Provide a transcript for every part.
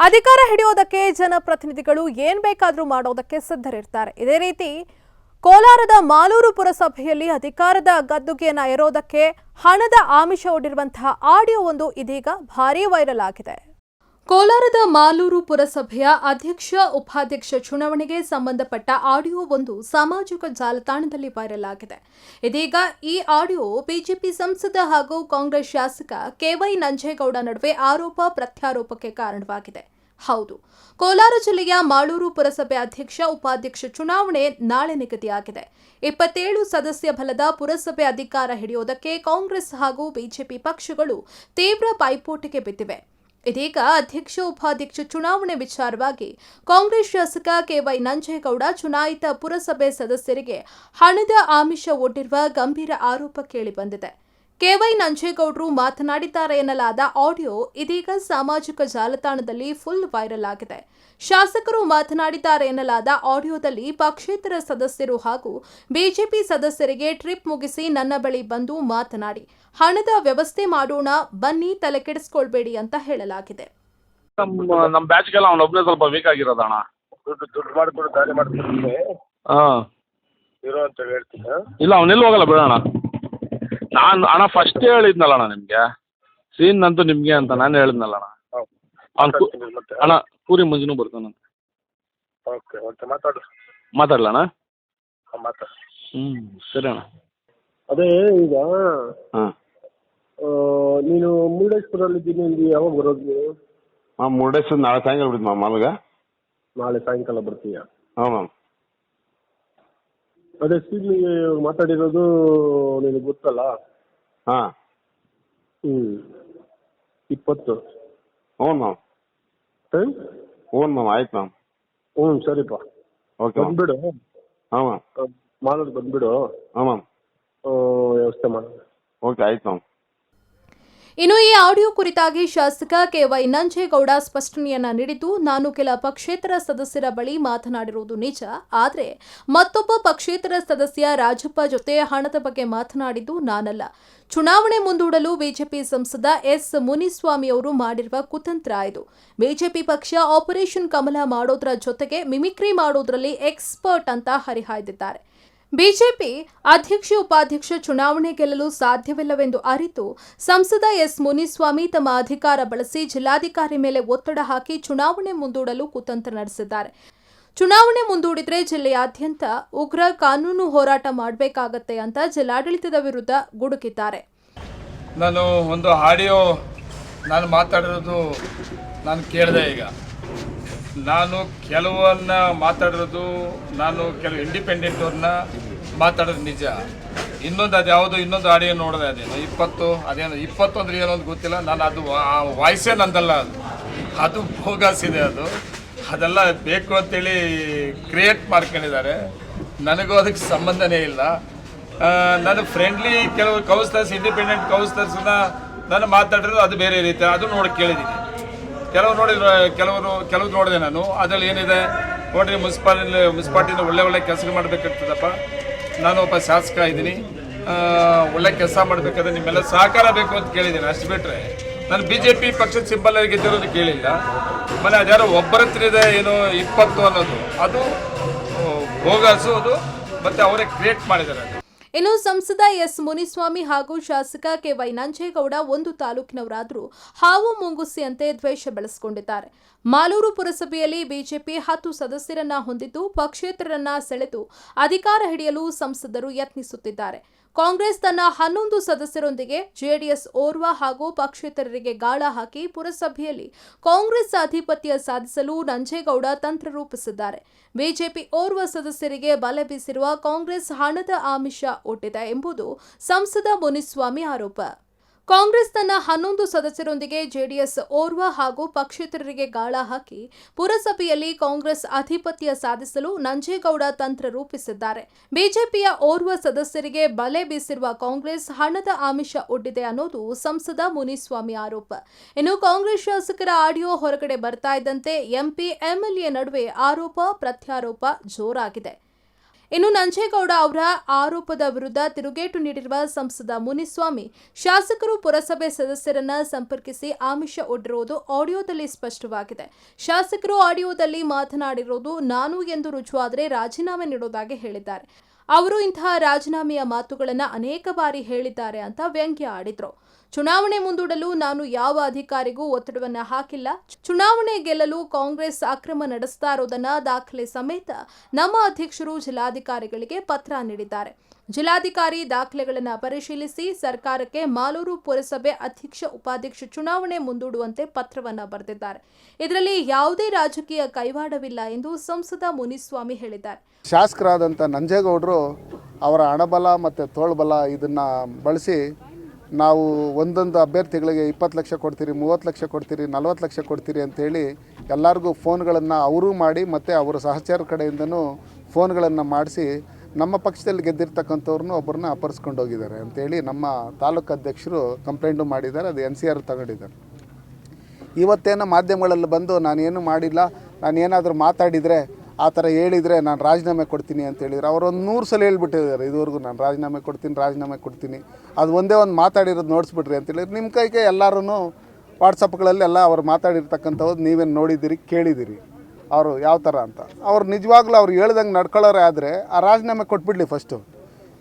ಅಧಿಕಾರ ಹಿಡಿಯೋದಕ್ಕೆ ಜನಪ್ರತಿನಿಧಿಗಳು ಏನ್ ಬೇಕಾದರೂ ಮಾಡೋದಕ್ಕೆ ಸಿದ್ಧರಿರ್ತಾರೆ. ಇದೇ ರೀತಿ ಕೋಲಾರದ ಮಾಲೂರು ಪುರಸಭೆಯಲ್ಲಿ ಅಧಿಕಾರದ ಗದ್ದುಗೆಯನ್ನ ಏರೋದಕ್ಕೆ ಹಣದ ಆಮಿಷ ಒಡ್ಡಿರುವಂತಹ ಆಡಿಯೋ ಒಂದು ಇದೀಗ ಭಾರೀ ವೈರಲ್ ಆಗಿದೆ. ಕೋಲಾರದ ಮಾಲೂರು ಪುರಸಭೆಯ ಅಧ್ಯಕ್ಷ ಉಪಾಧ್ಯಕ್ಷ ಚುನಾವಣೆಗೆ ಸಂಬಂಧಪಟ್ಟ ಆಡಿಯೋ ಒಂದು ಸಾಮಾಜಿಕ ಜಾಲತಾಣದಲ್ಲಿ ವೈರಲ್ ಆಗಿದೆ. ಇದೀಗ ಈ ಆಡಿಯೋ ಬಿಜೆಪಿ ಸಂಸದ ಹಾಗೂ ಕಾಂಗ್ರೆಸ್ ಶಾಸಕ ಕೆವೈ ನಂಜೇಗೌಡ ನಡುವೆ ಆರೋಪ ಪ್ರತ್ಯಾರೋಪಕ್ಕೆ ಕಾರಣವಾಗಿದೆ. ಹೌದು, ಕೋಲಾರ ಜಿಲ್ಲೆಯ ಮಾಲೂರು ಪುರಸಭೆ ಅಧ್ಯಕ್ಷ ಉಪಾಧ್ಯಕ್ಷ ಚುನಾವಣೆ ನಾಳೆ ನಿಗದಿಯಾಗಿದೆ. 27 ಸದಸ್ಯ ಬಲದ ಪುರಸಭೆ ಅಧಿಕಾರ ಹಿಡಿಯೋದಕ್ಕೆ ಕಾಂಗ್ರೆಸ್ ಹಾಗೂ ಬಿಜೆಪಿ ಪಕ್ಷಗಳು ತೀವ್ರ ಪೈಪೋಟಿಗೆ ಬಿದ್ದಿವೆ. ಇದೀಗ ಅಧ್ಯಕ್ಷ ಉಪಾಧ್ಯಕ್ಷ ಚುನಾವಣೆ ವಿಚಾರವಾಗಿ ಕಾಂಗ್ರೆಸ್ ಶಾಸಕ ಕೆವೈ ನಂಜೇಗೌಡ ಚುನಾಯಿತ ಪುರಸಭೆ ಸದಸ್ಯರಿಗೆ ಹಣದ ಆಮಿಷ ಒಡ್ಡಿರುವ ಗಂಭೀರ ಆರೋಪ ಕೇಳಿಬಂದಿದೆ. ಕೆವೈ ನಂಜೇಗೌಡರು ಮಾತನಾಡಿದ್ದಾರೆ ಎನ್ನಲಾದ ಆಡಿಯೋ ಇದೀಗ ಸಾಮಾಜಿಕ ಜಾಲತಾಣದಲ್ಲಿ ಫುಲ್ ವೈರಲ್ ಆಗಿದೆ. ಶಾಸಕರು ಮಾತನಾಡಿದ್ದಾರೆ ಎನ್ನಲಾದ ಆಡಿಯೋದಲ್ಲಿ ಪಕ್ಷೇತರ ಸದಸ್ಯರು ಹಾಗೂ ಬಿಜೆಪಿ ಸದಸ್ಯರಿಗೆ ಟ್ರಿಪ್ ಮುಗಿಸಿ ನನ್ನ ಬಳಿ ಬಂದು ಮಾತನಾಡಿ ಹಣದ ವ್ಯವಸ್ಥೆ ಮಾಡೋಣ ಬನ್ನಿ, ತಲೆ ಕೆಡಿಸ್ಕೊಳ್ಬೇಡಿ ಅಂತ ಹೇಳಲಾಗಿದೆ. ನಮ್ಮ ಬ್ಯಾಚ್ಗೆಲ್ಲ ಅವನೊಬ್ಬನೇ ಸ್ವಲ್ಪ ವೀಕ್ ಆಗಿರೋದಣ್ಣ. ದುಡ್ಡು ಮಾಡಿಬಿಟ್ಟು ದಾಳಿ ಮಾಡ್ತೀನಿ ಹಾಂ ಇರೋ ಅಂತ ಹೇಳ್ತೀನಿ. ಇಲ್ಲ ಅವನೆಲ್ಲಿ ಹೋಗಲ್ಲ ಬಿಡೋಣ. ನಾನು ಅಣ್ಣ ಫಸ್ಟ್ ಹೇಳಿದ್ನಲ್ಲ ಅಣ್ಣ ನಿಮಗೆ, ಸೀನ್ ನಂತು ನಿಮಗೆ ಅಂತ ನಾನು ಹೇಳಿದ್ನಲ್ಲ ಅಣ್ಣ. ಅವ್ನು ಮತ್ತೆ ಅಣ್ಣ ಪೂರಿ ಮುಂಜಾನೆ ಬರ್ತಾನಂತೆ. ಓಕೆ ಓಕೆ ಮಾತಾಡು. ಮಾತಾಡ್ಲಣ್ಣ? ಮಾತಾಡು. ಸರಿ ಅಣ್ಣ. ಅದೇ ಈಗ ಹಾಂ ನೀನು ಮುರುಡೇಶ್ವರಲ್ಲಿ ಇದ್ದೀನಿ, ಯಾವಾಗ ಬರೋದು ನೀವು? ಹಾಂ, ಮುರುಡೇಶ್ವರ ನಾಳೆ ಸಾಯಂಕಾಲ ಬಿಡ್ತು ಮಾಲ್ಗ. ನಾಳೆ ಸಾಯಂಕಾಲ ಬರ್ತೀಯ? ಹಾಂ ಮ್ಯಾಮ್. ಅದೇ ಸೀಲಿ ಮಾತಾಡಿರೋದು ನಿನಗೆ ಗೊತ್ತಲ್ಲ? ಹಾಂ 20. ಹ್ಞೂ ಮ್ಯಾಮ್. ಹ್ಞೂ ಮ್ಯಾಮ್, ಆಯ್ತು ಮ್ಯಾಮ್. ಸರಿಪ್ಪ, okay ma'am. ಬಂದ್ಬಿಡು. ಹಾಂ ಮ್ಯಾಮ್. ಮಾಡೋದು ಬಂದ್ಬಿಡು. ಹಾಂ ಮ್ಯಾಮ್. ವ್ಯವಸ್ಥೆ ಮಾಡೋದು. ಓಕೆ ಆಯ್ತು ಮ್ಯಾಮ್. ಇನ್ನು ಈ ಆಡಿಯೋ ಕುರಿತಾಗಿ ಶಾಸಕ ಕೆವೈ ನಂಜೇಗೌಡ ಸ್ಪಷ್ಟನೆಯನ್ನ ನೀಡಿದ್ದು, ನಾನು ಕೆಲ ಪಕ್ಷೇತರ ಸದಸ್ಯರ ಬಳಿ ಮಾತನಾಡಿರುವುದು ನಿಜ, ಆದರೆ ಮತ್ತೊಬ್ಬ ಪಕ್ಷೇತರ ಸದಸ್ಯ ರಾಜಪ್ಪ ಜೊತೆ ಹಣದ ಬಗ್ಗೆ ಮಾತನಾಡಿದ್ದು ನಾನಲ್ಲ. ಚುನಾವಣೆ ಮುಂದೂಡಲು ಬಿಜೆಪಿ ಸಂಸದ ಎಸ್ ಮುನಿಸ್ವಾಮಿ ಅವರು ಮಾಡಿರುವ ಕುತಂತ್ರ ಇದು. ಬಿಜೆಪಿ ಪಕ್ಷ ಆಪರೇಷನ್ ಕಮಲ ಮಾಡೋದ್ರ ಜೊತೆಗೆ ಮಿಮಿಕ್ರಿ ಮಾಡೋದ್ರಲ್ಲಿ ಎಕ್ಸ್ಪರ್ಟ್ ಅಂತ ಹರಿಹಾಯ್ದಿದ್ದಾರೆ. ಬಿಜೆಪಿ ಅಧ್ಯಕ್ಷ ಉಪಾಧ್ಯಕ್ಷ ಚುನಾವಣೆ ಗೆಲ್ಲಲು ಸಾಧ್ಯವಿಲ್ಲವೆಂದು ಅರಿತು ಸಂಸದ ಎಸ್ ಮುನಿಸ್ವಾಮಿ ತಮ್ಮ ಅಧಿಕಾರ ಬಳಸಿ ಜಿಲ್ಲಾಧಿಕಾರಿ ಮೇಲೆ ಒತ್ತಡ ಹಾಕಿ ಚುನಾವಣೆ ಮುಂದೂಡಲು ಕುತಂತ್ರ ನಡೆಸಿದ್ದಾರೆ. ಚುನಾವಣೆ ಮುಂದೂಡಿದ್ರೆ ಜಿಲ್ಲೆಯಾದ್ಯಂತ ಉಗ್ರ ಕಾನೂನು ಹೋರಾಟ ಮಾಡಬೇಕಾಗತ್ತೆ ಅಂತ ಜಿಲ್ಲಾಡಳಿತದ ವಿರುದ್ಧ ಗುಡುಕಿದ್ದಾರೆ. ನಾನು ಒಂದು ಆಡಿಯೋ ನಾನು ಮಾತಾಡಿರೋದು ನಾನು ಕೇಳಿದೆ. ಈಗ ನಾನು ಕೆಲವನ್ನ ಮಾತಾಡಿರೋದು, ನಾನು ಕೆಲವು ಇಂಡಿಪೆಂಡೆಂಟ್ ಅವ್ರನ್ನ ಮಾತಾಡೋದು ನಿಜ. ಇನ್ನೊಂದು ಆಡಿಯೋ ನೋಡಿದೆ, ಅದೇನು 20 ಅಂದರೆ ಏನೋ ಒಂದು ಗೊತ್ತಿಲ್ಲ. ನಾನು ಅದು ಆ ವಾಯ್ಸೇ ನಂದಲ್ಲ, ಅದು ಬೋಗಸ್ ಇದೆ. ಅದೆಲ್ಲ ಬೇಕು ಅಂತೇಳಿ ಕ್ರಿಯೇಟ್ ಮಾಡ್ಕೊಂಡಿದ್ದಾರೆ. ನನಗೂ ಅದಕ್ಕೆ ಸಂಬಂಧನೇ ಇಲ್ಲ. ನಾನು ಫ್ರೆಂಡ್ಲಿ ಕೆಲವು ಕೌನ್ಸಿಲರ್ಸ್, ಇಂಡಿಪೆಂಡೆಂಟ್ ಕೌನ್ಸಿಲರ್ಸ್ನ ನಾನು ಮಾತಾಡಿರೋದು ಅದು ಬೇರೆ ರೀತಿ, ಅದು ನೋಡಿ ಕೇಳಿದ್ದೀನಿ. ಕೆಲವು ನೋಡಿದೆ ನಾನು. ಅದರಲ್ಲಿ ಏನಿದೆ ನೋಡ್ರಿ, ಮುನ್ಸಿಪಾಲ್ಟಿಯಿಂದ ಒಳ್ಳೆ ಕೆಲಸ ಮಾಡಬೇಕಾಗ್ತದಪ್ಪ. ನಾನು ಒಬ್ಬ ಶಾಸಕ ಇದ್ದೀನಿ, ಒಳ್ಳೆ ಕೆಲಸ ಮಾಡಬೇಕಾದ್ರೆ ನಿಮ್ಮೆಲ್ಲ ಸಹಕಾರ ಬೇಕು ಅಂತ ಕೇಳಿದ್ದೀನಿ. ಅಷ್ಟು ಬಿಟ್ಟರೆ ನಾನು BJP ಪಕ್ಷದ ಸಿಂಬಲ್ ಗೆದ್ದಿರೋದು ಕೇಳಿಲ್ಲ. ಆಮೇಲೆ ಅದ್ಯಾರೋ ಒಬ್ಬರ ಹತ್ರ ಇದೆ ಏನೋ 20 ಅನ್ನೋದು, ಅದು ಬೋಗಸು, ಅದು ಮತ್ತೆ ಅವರೇ ಕ್ರಿಯೇಟ್ ಮಾಡಿದ್ದಾರೆ. ಇನ್ನು ಸಂಸದ ಎಸ್ ಮುನಿಸ್ವಾಮಿ ಹಾಗೂ ಶಾಸಕ ಕೆವೈ ನಂಜೇಗೌಡ ಒಂದು ತಾಲೂಕಿನವರಾದರೂ ಹಾವು ಮುಂಗುಸಿಯಂತೆ ದ್ವೇಷ ಬೆಳೆಸಿಕೊಂಡಿದ್ದಾರೆ. ಮಾಲೂರು ಪುರಸಭೆಯಲ್ಲಿ ಬಿಜೆಪಿ 10 ಸದಸ್ಯರನ್ನ ಹೊಂದಿದ್ದು ಪಕ್ಷೇತರರನ್ನ ಸೆಳೆದು ಅಧಿಕಾರ ಹಿಡಿಯಲು ಸಂಸದರು ಯತ್ನಿಸುತ್ತಿದ್ದಾರೆ. ಕಾಂಗ್ರೆಸ್ ತನ್ನ 11 ಸದಸ್ಯರೊಂದಿಗೆ ಜೆಡಿಎಸ್ ಓರ್ವ ಹಾಗೂ ಪಕ್ಷೇತರರಿಗೆ ಗಾಳ ಹಾಕಿ ಪುರಸಭೆಯಲ್ಲಿ ಕಾಂಗ್ರೆಸ್ ಆಧಿಪತ್ಯ ಸಾಧಿಸಲು ನಂಜೇಗೌಡ ತಂತ್ರ ರೂಪಿಸಿದ್ದಾರೆ. ಬಿಜೆಪಿ ಓರ್ವ ಸದಸ್ಯರಿಗೆ ಬಲೆ ಬೀಸಿರುವ ಕಾಂಗ್ರೆಸ್ ಹಣದ ಆಮಿಷ ಒಡ್ಡಿದೆ ಎಂಬುದು ಸಂಸದ ಮುನಿಸ್ವಾಮಿ ಆರೋಪ. ಕಾಂಗ್ರೆಸ್ ತನ್ನ 11 ಸದಸ್ಯರೊಂದಿಗೆ ಜೆಡಿಎಸ್ ಓರ್ವ ಹಾಗೂ ಪಕ್ಷೇತರರಿಗೆ ಗಾಳ ಹಾಕಿ ಪುರಸಭೆಯಲ್ಲಿ ಕಾಂಗ್ರೆಸ್ ಆಧಿಪತ್ಯ ಸಾಧಿಸಲು ನಂಜೇಗೌಡ ತಂತ್ರ ರೂಪಿಸಿದ್ದಾರೆ. ಬಿಜೆಪಿಯ ಓರ್ವ ಸದಸ್ಯರಿಗೆ ಬಲೆ ಬೀಸಿರುವ ಕಾಂಗ್ರೆಸ್ ಹಣದ ಆಮಿಷ ಒಡ್ಡಿದೆ ಅನ್ನೋದು ಸಂಸದ ಮುನಿಸ್ವಾಮಿ ಆರೋಪ. ಇನ್ನು ಕಾಂಗ್ರೆಸ್ ಶಾಸಕರ ಆಡಿಯೋ ಹೊರಗಡೆ ಬರ್ತಾ ಇದ್ದಂತೆ ಎಂಪಿ ಎಂಎಲ್ಎ ನಡುವೆ ಆರೋಪ ಪ್ರತ್ಯಾರೋಪ ಜೋರಾಗಿದೆ. ಇನ್ನು ನಂಜೇಗೌಡ ಅವರ ಆರೋಪದ ವಿರುದ್ಧ ತಿರುಗೇಟು ನೀಡಿರುವ ಸಂಸದ ಮುನಿಸ್ವಾಮಿ, ಶಾಸಕರು ಪುರಸಭೆ ಸದಸ್ಯರನ್ನ ಸಂಪರ್ಕಿಸಿ ಆಮಿಷ ಒಡ್ಡಿರುವುದು ಆಡಿಯೋದಲ್ಲಿ ಸ್ಪಷ್ಟವಾಗಿದೆ. ಶಾಸಕರು ಆಡಿಯೋದಲ್ಲಿ ಮಾತನಾಡಿರುವುದು ನಾನು ಎಂದು ರುಜುವಾದರೆ ರಾಜೀನಾಮೆ ನೀಡುವುದಾಗಿ ಹೇಳಿದ್ದಾರೆ. ಅವರು ಇಂತಹ ರಾಜೀನಾಮೆಯ ಮಾತುಗಳನ್ನು ಅನೇಕ ಬಾರಿ ಹೇಳಿದ್ದಾರೆ ಅಂತ ವ್ಯಂಗ್ಯ ಆಡಿದ್ರು. ಚುನಾವಣೆ ಮುಂದೂಡಲು ನಾನು ಯಾವ ಅಧಿಕಾರಿಗೂ ಒತ್ತಡವನ್ನ ಹಾಕಿಲ್ಲ. ಚುನಾವಣೆ ಗೆಲ್ಲಲು ಕಾಂಗ್ರೆಸ್ ಅಕ್ರಮ ನಡೆಸ್ತಾ ಇರೋದನ್ನ ದಾಖಲೆ ಸಮೇತ ನಮ್ಮ ಅಧ್ಯಕ್ಷರು ಜಿಲ್ಲಾಧಿಕಾರಿಗಳಿಗೆ ಪತ್ರ ನೀಡಿದ್ದಾರೆ. ಜಿಲ್ಲಾಧಿಕಾರಿ ದಾಖಲೆಗಳನ್ನು ಪರಿಶೀಲಿಸಿ ಸರ್ಕಾರಕ್ಕೆ ಮಾಲೂರು ಪುರಸಭೆ ಅಧ್ಯಕ್ಷ ಉಪಾಧ್ಯಕ್ಷ ಚುನಾವಣೆ ಮುಂದೂಡುವಂತೆ ಪತ್ರವನ್ನ ಬರೆದಿದ್ದಾರೆ. ಇದರಲ್ಲಿ ಯಾವುದೇ ರಾಜಕೀಯ ಕೈವಾಡವಿಲ್ಲ ಎಂದು ಸಂಸದ ಮುನಿಸ್ವಾಮಿ ಹೇಳಿದ್ದಾರೆ. ಶಾಸಕರಾದಂಥ ನಂಜೇಗೌಡರು ಅವರ ಹಣಬಲ ಮತ್ತು ತೋಳ್ಬಲ ಇದನ್ನು ಬಳಸಿ ನಾವು ಒಂದೊಂದು ಅಭ್ಯರ್ಥಿಗಳಿಗೆ 20 ಲಕ್ಷ ಕೊಡ್ತೀರಿ, 30 ಲಕ್ಷ ಕೊಡ್ತೀರಿ, 40 ಲಕ್ಷ ಕೊಡ್ತೀರಿ ಅಂಥೇಳಿ ಎಲ್ಲರಿಗೂ ಫೋನ್ಗಳನ್ನು ಅವರೂ ಮಾಡಿ ಮತ್ತು ಅವರ ಸಹಚರ ಕಡೆಯಿಂದನೂ ಫೋನ್ಗಳನ್ನು ಮಾಡಿಸಿ ನಮ್ಮ ಪಕ್ಷದಲ್ಲಿ ಗೆದ್ದಿರ್ತಕ್ಕಂಥವ್ರನ್ನ ಒಬ್ಬರನ್ನ ಅಪಹರಿಸ್ಕೊಂಡು ಹೋಗಿದ್ದಾರೆ ಅಂತೇಳಿ ನಮ್ಮ ತಾಲೂಕು ಅಧ್ಯಕ್ಷರು ಕಂಪ್ಲೇಂಟು ಮಾಡಿದ್ದಾರೆ. ಅದು NCR ತಗೊಂಡಿದ್ದಾರೆ. ಇವತ್ತೇನೋ ಮಾಧ್ಯಮಗಳಲ್ಲಿ ಬಂದು ನಾನೇನು ಮಾಡಿಲ್ಲ, ನಾನೇನಾದರೂ ಮಾತಾಡಿದರೆ ಆ ಥರ ಹೇಳಿದರೆ ನಾನು ರಾಜೀನಾಮೆ ಕೊಡ್ತೀನಿ ಅಂತ ಹೇಳಿದ್ರು. ಅವರು ಒಂದು 100 ಸಲ ಹೇಳ್ಬಿಟ್ಟಿದ್ದಾರೆ ಇದುವರೆಗೂ, ನಾನು ರಾಜೀನಾಮೆ ಕೊಡ್ತೀನಿ. ಅದು ಒಂದೇ ಒಂದು ಮಾತಾಡಿರೋದು ನೋಡಿಸ್ಬಿಟ್ರಿ ಅಂತೇಳಿದ್ರೆ ನಿಮ್ಮ ಕೈಗೆ ಎಲ್ಲರೂ ವಾಟ್ಸಪ್ಗಳಲ್ಲೆಲ್ಲ ಅವ್ರು ಮಾತಾಡಿರ್ತಕ್ಕಂಥದ್ದು ನೀವೇನು ನೋಡಿದ್ದೀರಿ, ಕೇಳಿದ್ದೀರಿ ಅವರು ಯಾವ ಥರ ಅಂತ. ಅವ್ರು ನಿಜವಾಗ್ಲೂ ಅವ್ರು ಹೇಳ್ದಂಗೆ ನಡ್ಕೊಳ್ಳೋರೆ ಆದರೆ ಆ ರಾಜೀನಾಮೆ ಕೊಟ್ಬಿಡ್ಲಿ ಫಸ್ಟು.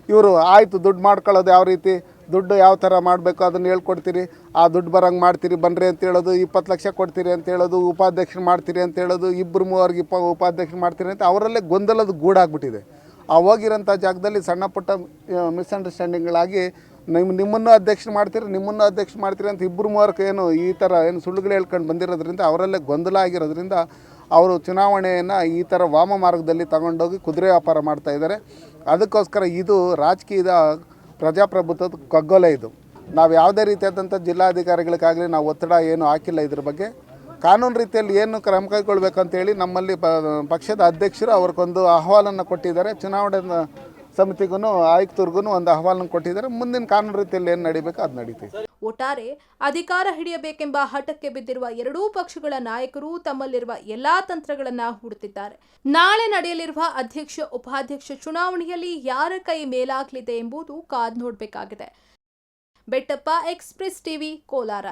ಇವರು ಆಯಿತು ದುಡ್ಡು ಮಾಡ್ಕೊಳ್ಳೋದು ಯಾವ ರೀತಿ, ದುಡ್ಡು ಯಾವ ಥರ ಮಾಡಬೇಕು ಅದನ್ನು ಹೇಳ್ಕೊಡ್ತೀರಿ, ಆ ದುಡ್ಡು ಬರೋಂಗೆ ಮಾಡ್ತೀರಿ ಬನ್ನಿರಿ ಅಂತ ಹೇಳೋದು, 20 ಲಕ್ಷ ಕೊಡ್ತೀರಿ ಅಂತ ಹೇಳೋದು, ಉಪಾಧ್ಯಕ್ಷರು ಮಾಡ್ತೀರಿ ಅಂತ ಹೇಳೋದು, 2-3 ಉಪಾಧ್ಯಕ್ಷರು ಮಾಡ್ತೀರಿ ಅಂತ ಅವರಲ್ಲೇ ಗೊಂದಲದ ಗೂಡಾಗ್ಬಿಟ್ಟಿದೆ. ಆ ಹೋಗಿರೋಂಥ ಜಾಗದಲ್ಲಿ ಸಣ್ಣ ಪುಟ್ಟ ಮಿಸ್ಅಂಡರ್ಸ್ಟ್ಯಾಂಡಿಂಗ್ಗಳಾಗಿ ನಿಮ್ಮನ್ನು ಅಧ್ಯಕ್ಷರು ಮಾಡ್ತೀರಿ ಅಂತ 2-3 ಏನು ಈ ಥರ ಏನು ಸುಳ್ಳುಗಳು ಹೇಳ್ಕೊಂಡು ಬಂದಿರೋದ್ರಿಂದ ಅವರಲ್ಲೇ ಗೊಂದಲ ಆಗಿರೋದ್ರಿಂದ ಅವರು ಚುನಾವಣೆಯನ್ನು ಈ ಥರ ವಾಮ ಮಾರ್ಗದಲ್ಲಿ ತಗೊಂಡೋಗಿ ಕುದುರೆ ವ್ಯಾಪಾರ ಮಾಡ್ತಾಯಿದ್ದಾರೆ. ಅದಕ್ಕೋಸ್ಕರ ಇದು ರಾಜಕೀಯದ ಪ್ರಜಾಪ್ರಭುತ್ವದ ಕಗ್ಗೊಲೆ. ಇದು ನಾವು ಯಾವುದೇ ರೀತಿಯಾದಂಥ ಜಿಲ್ಲಾಧಿಕಾರಿಗಳಿಗಾಗಲಿ ನಾವು ಒತ್ತಡ ಏನು ಹಾಕಿಲ್ಲ. ಇದ್ರ ಬಗ್ಗೆ ಕಾನೂನು ರೀತಿಯಲ್ಲಿ ಏನು ಕ್ರಮ ಕೈಗೊಳ್ಬೇಕಂತೇಳಿ ನಮ್ಮಲ್ಲಿ ಪಕ್ಷದ ಅಧ್ಯಕ್ಷರು ಅವ್ರಿಗೊಂದು ಅಹವಾಲನ್ನು ಕೊಟ್ಟಿದ್ದಾರೆ. ಚುನಾವಣಾ ಸಮಿತಿಗೂ ಆಯುಕ್ತರಿಗೂ ಒಂದು ಅಹವಾಲನ್ನು ಕೊಟ್ಟಿದ್ದಾರೆ. ಮುಂದಿನ ಕಾನೂನು ರೀತಿಯಲ್ಲಿ ಏನು ನಡೀಬೇಕು ಅದು ನಡೀತೈತೆ. ಒಟ್ಟಾರೆ ಅಧಿಕಾರ ಹಿಡಿಯಬೇಕೆಂಬ ಹಠಕ್ಕೆ ಬಿದ್ದಿರುವ ಎರಡೂ ಪಕ್ಷಗಳ ನಾಯಕರು ತಮ್ಮಲ್ಲಿರುವ ಎಲ್ಲಾ ತಂತ್ರಗಳನ್ನ ಹೂಡುತ್ತಿದ್ದಾರೆ. ನಾಳೆ ನಡೆಯಲಿರುವ ಅಧ್ಯಕ್ಷ ಉಪಾಧ್ಯಕ್ಷ ಚುನಾವಣೆಯಲ್ಲಿ ಯಾರ ಕೈ ಮೇಲಾಗಲಿದೆ ಎಂಬುದು ಕಾದು ನೋಡಬೇಕಾಗಿದೆ. Bettappa, express TV, Kolar.